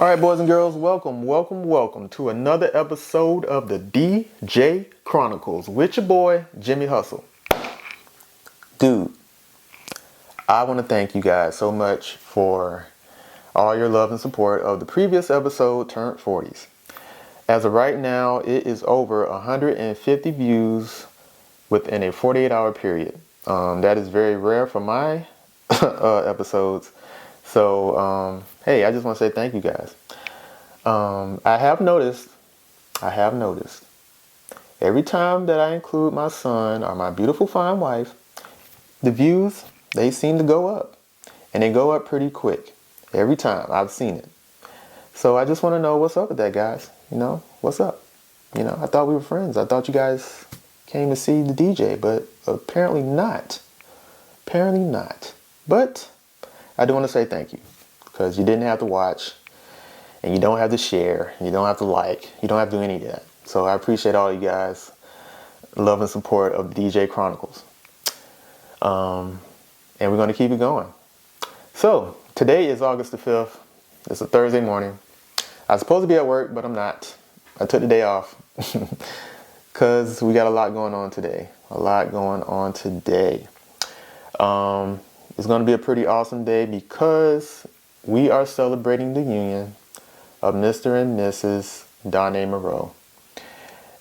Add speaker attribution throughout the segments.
Speaker 1: right, boys and girls, welcome to another episode of the DJ Chronicles with your boy, Jimmie Hustle. Dude, I want to thank you guys so much for all your love and support of the previous episode, Turned 40s. As of right now, it is over 150 views within a 48-hour period. That is very rare for my episodes. So, hey, I just want to say thank you guys. I have noticed, every time that I include my son or my beautiful fine wife, the views, they seem to go up. And they go up pretty quick. Every time I've seen it. So I just want to know what's up with that, guys. What's up? I thought we were friends. I thought you guys came to see the DJ, but apparently not. But I do want to say thank you, because you didn't have to watch, and you don't have to share, you don't have to like, you don't have to do any of that. So I appreciate all you guys' love and support of the DJ Chronicles. And we're going to keep it going. So today is August the 5th. It's a Thursday morning. I was supposed to be at work, but I'm not. I took the day off because we got a lot going on today. It's going to be a pretty awesome day because we are celebrating the union of Mr. and Mrs. Morrow.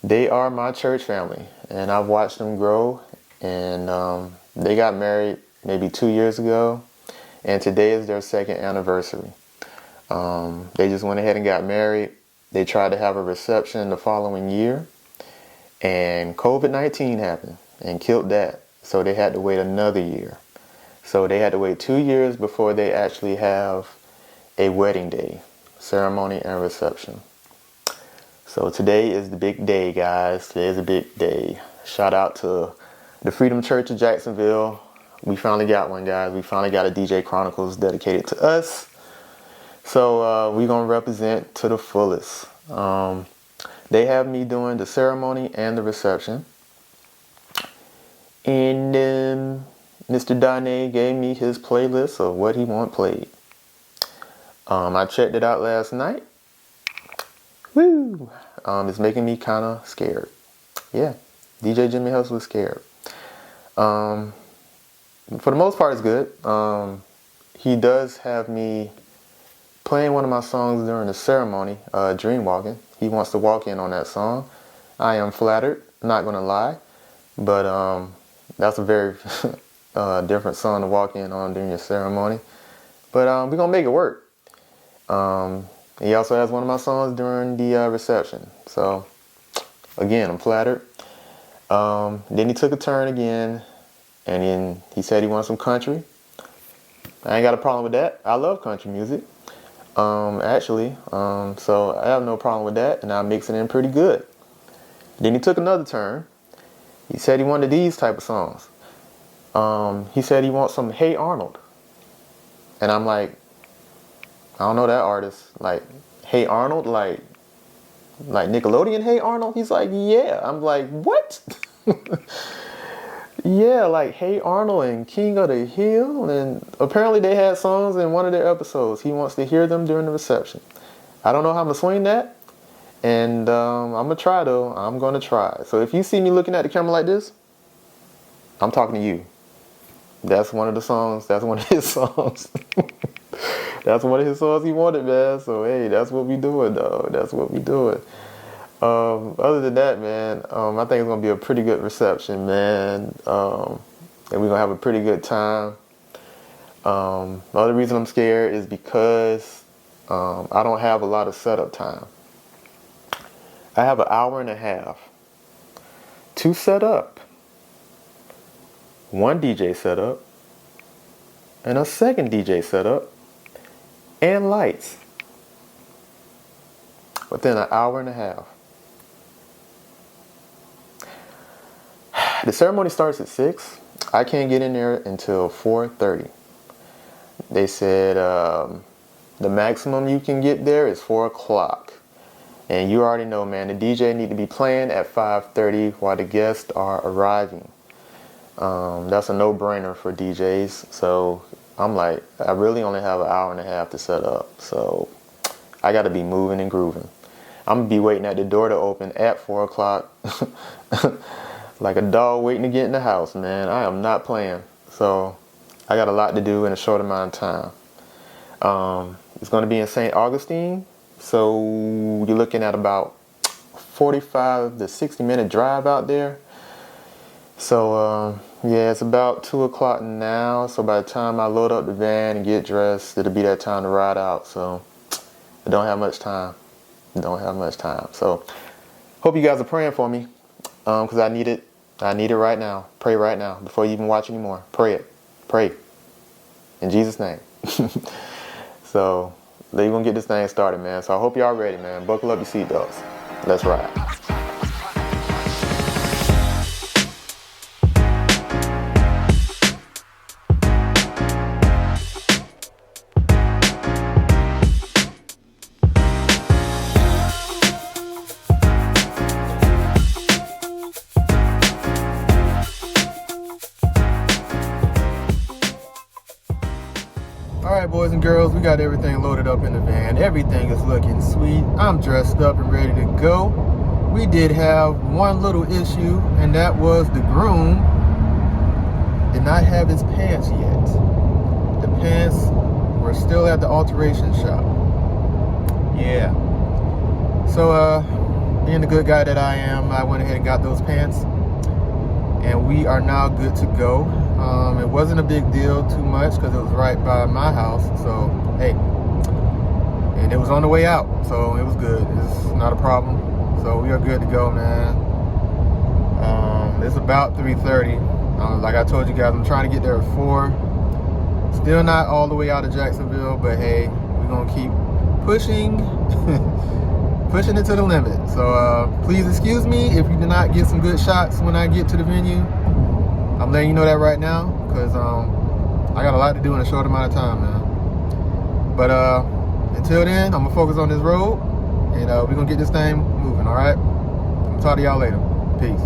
Speaker 1: They are my church family, and I've watched them grow, and they got married maybe 2 years ago, and today is their second anniversary. They just went ahead and got married. They tried to have a reception the following year, and COVID-19 happened and killed that, so they had to wait another year. So they had to wait 2 years before they actually have a wedding day, ceremony and reception. So today is the big day, guys. Today is a big day. Shout out to the Freedom Church of Jacksonville. We finally got one, guys. We finally got a DJ Chronicles dedicated to us. So we're going to represent to the fullest. They have me doing the ceremony and the reception. And then Mr. Dane gave me his playlist of what he want played. I checked it out last night. Woo! It's making me kind of scared. Yeah, DJ Jimmie Hustle is scared. For the most part, it's good. He does have me playing one of my songs during the ceremony, Dream Walking. He wants to walk in on that song. I am flattered, not going to lie. But that's a very different song to walk in on during your ceremony. But we're going to make it work. He also has one of my songs during the reception. So, again, I'm flattered. Then he took a turn again, and then he said he wants some country. I ain't got a problem with that. I love country music, actually. So I have no problem with that, and I mix it in pretty good. Then he took another turn. He said he wanted these type of songs. He said he wants some Hey Arnold. And I'm like, I don't know that artist. Like, Hey Arnold? Like Nickelodeon Hey Arnold? He's like, yeah. I'm like, what? Yeah, like Hey Arnold and King of the Hill. And apparently they had songs in one of their episodes. He wants to hear them during the reception. I don't know how I'm going to swing that. And I'm going to try, though. I'm going to try. So if you see me looking at the camera like this, I'm talking to you. That's one of the songs. That's one of his songs. That's one of his songs he wanted, man. So, hey, that's what we doing, though. That's what we doing. Other than that, man, I think it's going to be a pretty good reception, man. And we're going to have a pretty good time. The other reason I'm scared is because I don't have a lot of setup time. I have an hour and a half to set up. One DJ setup and a second DJ setup and lights within an hour and a half. The ceremony starts at 6. I can't get in there until 4:30. They said the maximum you can get there is 4 o'clock. And you already know, man, the DJ need to be playing at 5:30 while the guests are arriving. That's a no-brainer for DJs. So I'm like, I really only have an hour and a half to set up. So I got to be moving and grooving. I'm going to be waiting at the door to open at 4 o'clock. Like a dog waiting to get in the house, man. I am not playing. So I got a lot to do in a short amount of time. It's going to be in St. Augustine. So you're looking at about 45 to 60 minute drive out there. So yeah, it's about 2 o'clock now. So by the time I load up the van and get dressed, it'll be that time to ride out. So I don't have much time. So hope you guys are praying for me, because I need it. I need it right now. Pray right now before you even watch anymore. Pray in Jesus' name. So they're gonna get this thing started, man. So I hope y'all ready, man. Buckle up your seatbelts. Let's ride. Alright, boys and girls, we got everything loaded up in the van. Everything is looking sweet. I'm dressed up and ready to go. We did have one little issue, and that was the groom did not have his pants yet. The pants were still at the alteration shop. Yeah. So, being the good guy that I am, I went ahead and got those pants. And we are now good to go. It wasn't a big deal too much because it was right by my house. So, hey. And it was on the way out. So, it was good. It's not a problem. So, we are good to go, man. It's about 3:30. Like I told you guys, I'm trying to get there at 4. Still not all the way out of Jacksonville. But, hey, we're going to keep pushing. Pushing it to the limit. So please excuse me if you do not get some good shots when I get to the venue. I'm letting you know that right now, because I got a lot to do in a short amount of time, man. But until then, I'm gonna focus on this road, and we're gonna get this thing moving. All right. I'll talk to y'all later. Peace.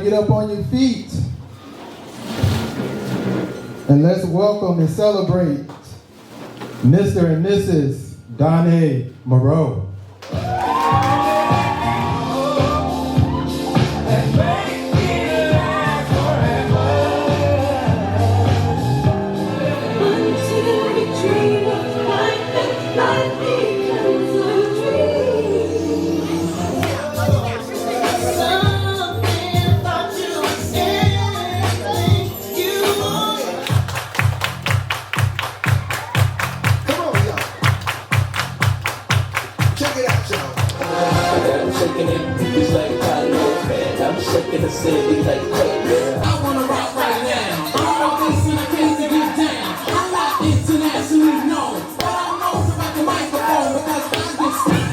Speaker 1: Get up on your feet and let's welcome and celebrate Mr. and Mrs. Donnie Morrow.
Speaker 2: If it's silly, we take it. I wanna rock right now. I'm rocking and I came to get down. I'm not internationally known, but I know about the microphone because I can speak.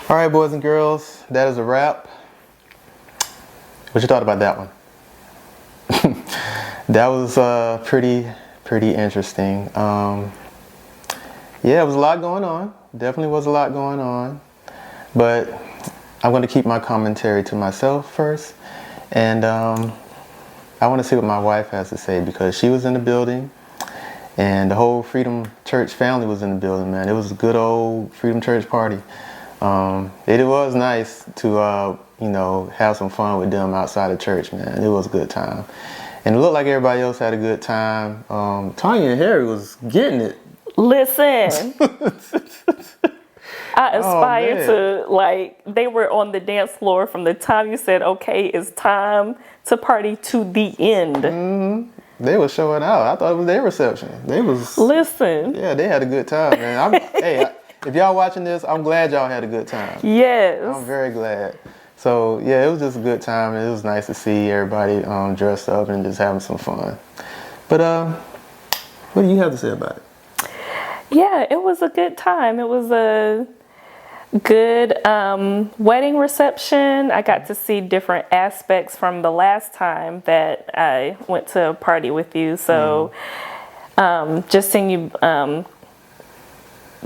Speaker 1: All right, boys and girls, that is a wrap. What you thought about that one? That was pretty interesting. Yeah, it was a lot going on. Definitely was a lot going on. But I'm going to keep my commentary to myself first. And I want to see what my wife has to say because she was in the building. And the whole Freedom Church family was in the building, man. It was a good old Freedom Church party. It was nice to, you know, have some fun with them outside of church, man. It was a good time. And it looked like everybody else had a good time. Tanya and Harry was getting it.
Speaker 3: Listen, I aspire to, like, they were on the dance floor from the time you said, okay, it's time to party to the end.
Speaker 1: Mm-hmm. They were showing out. I thought it was their reception. They was.
Speaker 3: Listen.
Speaker 1: Yeah, they had a good time, man. Hey, if y'all watching this, I'm glad y'all had a good time.
Speaker 3: Yes.
Speaker 1: I'm very glad. So, yeah, it was just a good time. It was nice to see everybody dressed up and just having some fun. But what do you have to say about it?
Speaker 3: Yeah, it was a good time. It was a good wedding reception. I got to see different aspects from the last time that I went to a party with you. So just seeing you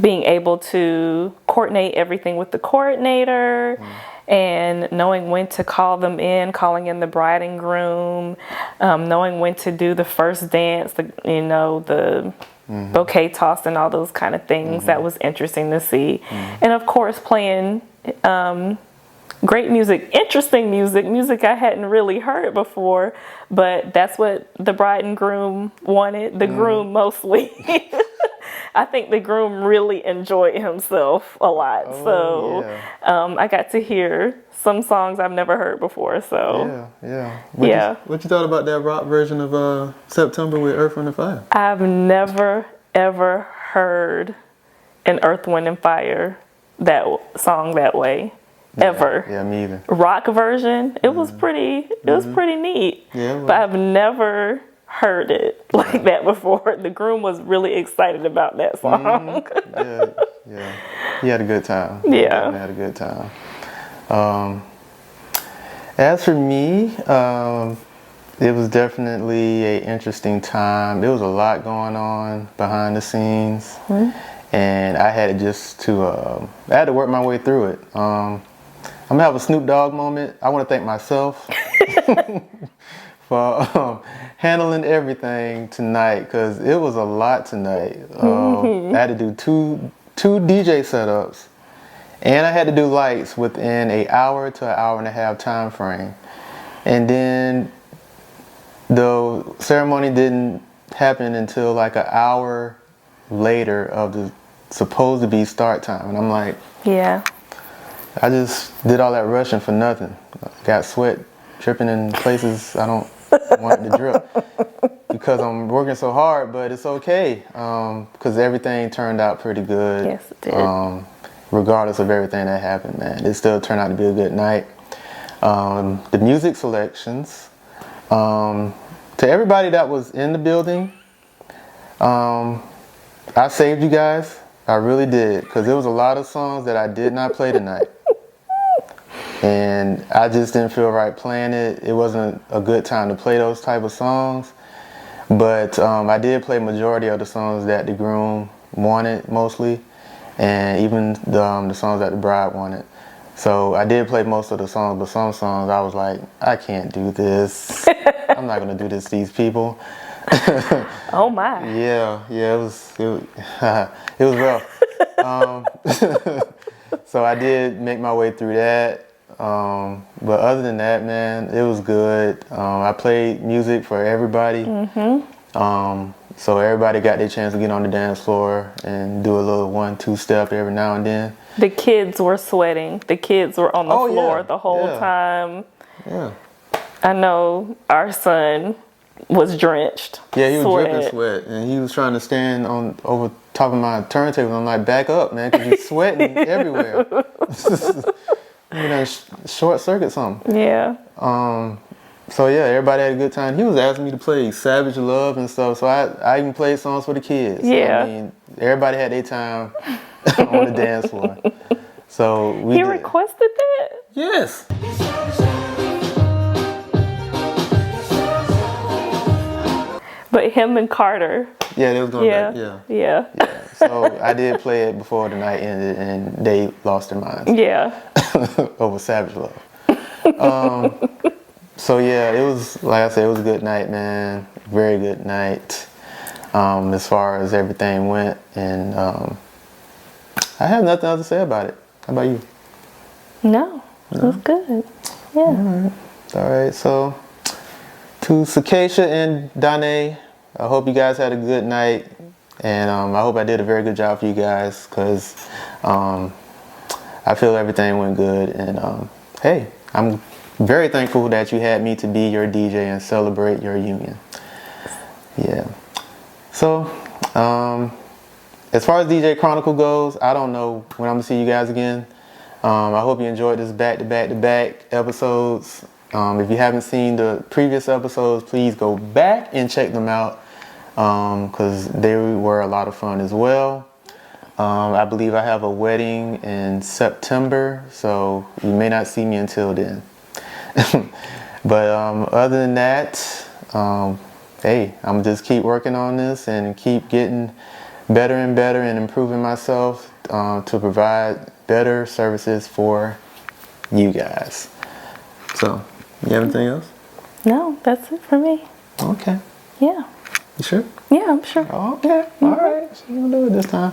Speaker 3: being able to coordinate everything with the coordinator and knowing when to call them in, calling in the bride and groom, knowing when to do the first dance, the bouquet toss and all those kind of things. That was interesting to see. And of course playing great music, interesting music I hadn't really heard before, but that's what the bride and groom wanted, the groom mostly. I think the groom really enjoyed himself a lot. I got to hear some songs I've never heard before. So
Speaker 1: What you thought about that rock version of September with Earth, Wind & Fire?
Speaker 3: I've never ever heard an Earth, Wind & Fire that song that way. Ever.
Speaker 1: Yeah, me either.
Speaker 3: Rock version, it was pretty neat.
Speaker 1: Yeah, well.
Speaker 3: But I've never heard it like that before. The groom was really excited about that song.
Speaker 1: Yeah. He had a good time.
Speaker 3: Yeah.
Speaker 1: He had a good time. As for me, it was definitely an interesting time. There was a lot going on behind the scenes. And I had to work my way through it. I'm gonna have a Snoop Dogg moment. I want to thank myself for handling everything tonight because it was a lot tonight. I had to do two DJ setups, and I had to do lights within an hour to an hour and a half time frame. And then the ceremony didn't happen until like an hour later of the supposed to be start time, and I'm like,
Speaker 3: Yeah.
Speaker 1: I just did all that rushing for nothing. Got sweat dripping in places I don't I want it to drip because I'm working so hard, but it's okay because everything turned out pretty good.
Speaker 3: Yes, it did.
Speaker 1: Regardless of everything that happened, man, it still turned out to be a good night. The music selections, to everybody that was in the building, I saved you guys. I really did, because there was a lot of songs that I did not play tonight. And I just didn't feel right playing it. It wasn't a good time to play those type of songs. But I did play majority of the songs that the groom wanted mostly. And even the songs that the bride wanted. So I did play most of the songs, but some songs I was like, I can't do this. I'm not gonna do this to these people.
Speaker 3: Oh my.
Speaker 1: Yeah, it was it was rough. So I did make my way through that. But other than that, man, it was good. I played music for everybody. So everybody got their chance to get on the dance floor and do a little 1-2 step every now and then.
Speaker 3: The kids were sweating. The kids were on the floor the whole time.
Speaker 1: Yeah.
Speaker 3: I know our son was drenched.
Speaker 1: Yeah, he was dripping sweat, and he was trying to stand on over top of my turntable. I'm like, back up, man, because you're sweating everywhere. You know, short circuit something.
Speaker 3: Yeah.
Speaker 1: So yeah, everybody had a good time. He was asking me to play Savage Love and stuff, so I even played songs for the kids.
Speaker 3: Yeah.
Speaker 1: I mean, everybody had their time on the dance floor. So
Speaker 3: He requested that?
Speaker 1: Yes.
Speaker 3: But him and Carter.
Speaker 1: Yeah, they was going back.
Speaker 3: Yeah.
Speaker 1: So I did play it before the night ended, and they lost their minds.
Speaker 3: Yeah.
Speaker 1: Over Savage Love. So yeah, it was, like I said, it was a good night, man. Very good night. As far as everything went, and I have nothing else to say about it. How about you?
Speaker 3: No, it was good. Yeah.
Speaker 1: All right, so to Sakesha and Danae, I hope you guys had a good night, and I hope I did a very good job for you guys, because I feel everything went good, and hey, I'm very thankful that you had me to be your DJ and celebrate your union. Yeah. So, as far as DJ Chronicle goes, I don't know when I'm gonna see you guys again. I hope you enjoyed this back-to-back-to-back episodes. If you haven't seen the previous episodes, please go back and check them out, because they were a lot of fun as well. I believe I have a wedding in September, so you may not see me until then. But other than that, hey, I'm just keep working on this and keep getting better and better and improving myself to provide better services for you guys. So, you have anything else?
Speaker 3: No, that's it for me.
Speaker 1: Okay.
Speaker 3: Yeah.
Speaker 1: You sure?
Speaker 3: Yeah, I'm sure.
Speaker 1: Okay. All right. She's gonna do it this time.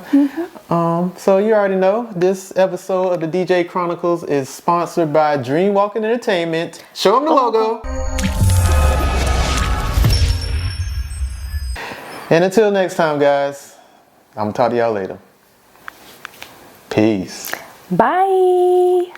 Speaker 1: So you already know this episode of the DJ Chronicles is sponsored by Dreamwalking Entertainment. Show them the logo. And until next time, guys, I'm gonna talk to y'all later. Peace.
Speaker 3: Bye.